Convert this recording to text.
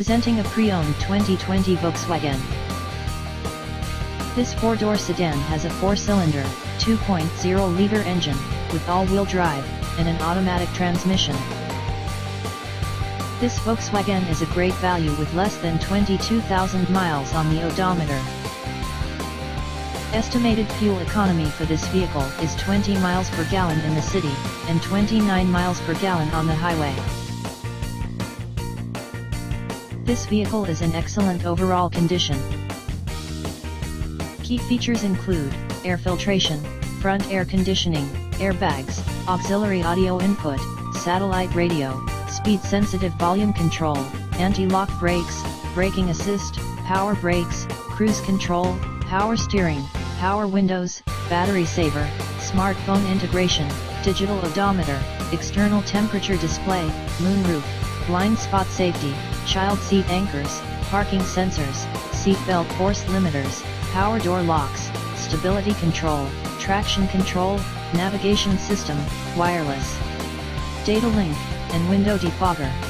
Presenting a pre-owned 2020 Volkswagen. This four-door sedan has a 4-cylinder, 2.0-liter engine, with all-wheel drive, and an automatic transmission. This Volkswagen is a great value with less than 22,000 miles on the odometer. Estimated fuel economy for this vehicle is 20 miles per gallon in the city, and 29 miles per gallon on the highway. This vehicle is in excellent overall condition. Key features include air filtration, front air conditioning, airbags, auxiliary audio input, satellite radio, speed-sensitive volume control, anti-lock brakes, braking assist, power brakes, cruise control, power steering, power windows, battery saver, smartphone integration, digital odometer, external temperature display, moonroof, blind spot safety, child seat anchors, parking sensors, seat belt force limiters, power door locks, stability control, traction control, navigation system, wireless, data link, and window defogger.